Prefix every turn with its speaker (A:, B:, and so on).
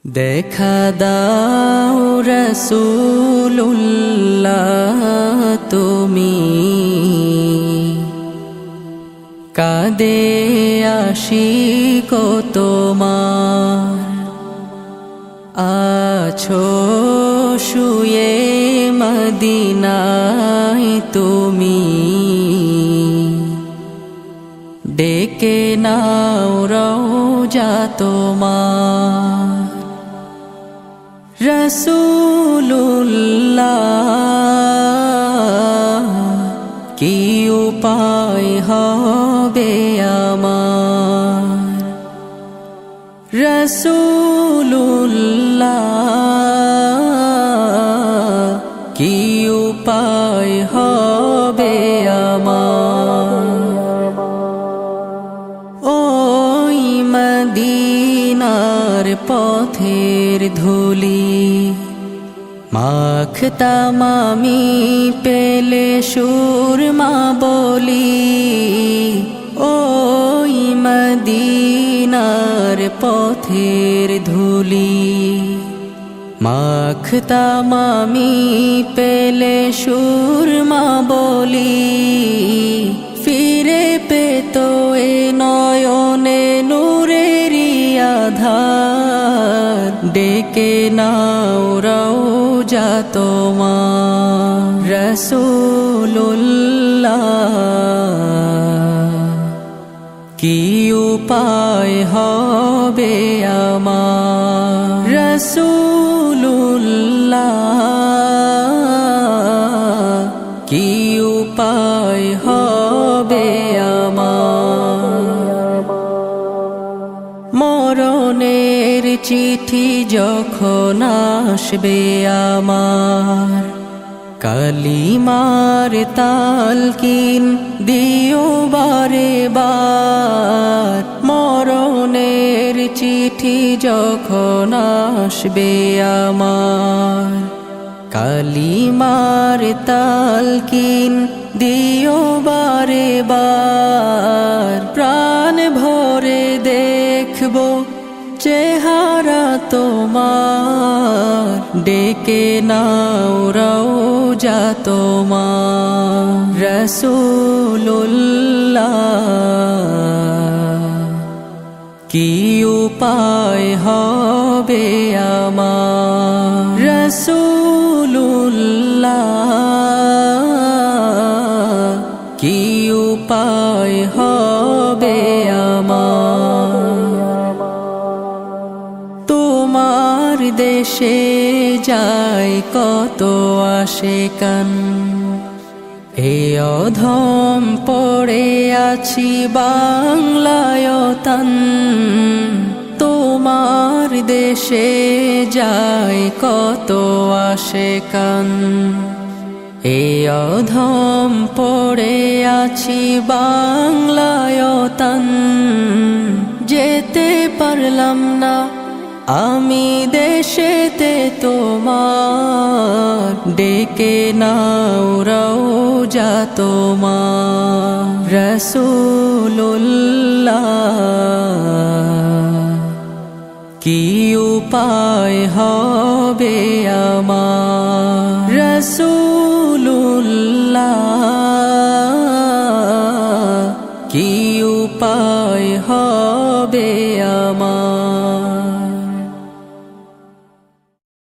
A: দেখা দাও রাসূলুল্লাহ তুমি কাঁদে আশিক তোমার আছো শুয়ে মদিনায় তুমি ডেকে নাও রওজা তোমার রাসূলুল্লাহ কি উপায় হবে আমার রাসূলুল্লাহ কি উপায় হবে আমার ওই মদিনার পথের ধুলি মাখতাম আমি পেলে সুরমা বলি ওই মদিনার পথের ধুলি মাখতাম আমি পেলে সুরমা বলি ফিরে পেত এ নয়নে নূরেরি আধার ডেকে নাও রওজা তোমার রাসূলুল্লাহ কি উপায় হবে আমার রাসূলুল্লাহ কি উপায় হবে আমার মরণের চিঠি যখন আসবে আমার কালিমার তালকিন দিও বারে বার মরণের চিঠি যখন আসবে আমার কালিমার তালকিন দিও বারে বার প্রাণ ভরে দেখবো চেহারা তোমার ডেকে নাও রওজা তোমার রাসূলুল্লাহ কি উপায় হবে আমার রাসূলুল্লাহ কি উপায় হবে আমার তোমার দেশে যায় কত আশিকান এ অধম পড়ে আছি বাংলায় তান তোমার দেশে যায় কত আশিকান এ অধম পড়ে আছি বাংলায় তান যেতে পারলাম না আমি দেশেতে তোমার ডেকে নাও রওজা তোমার রাসূলুল্লাহ কি উপায় হবে আমার রাসূল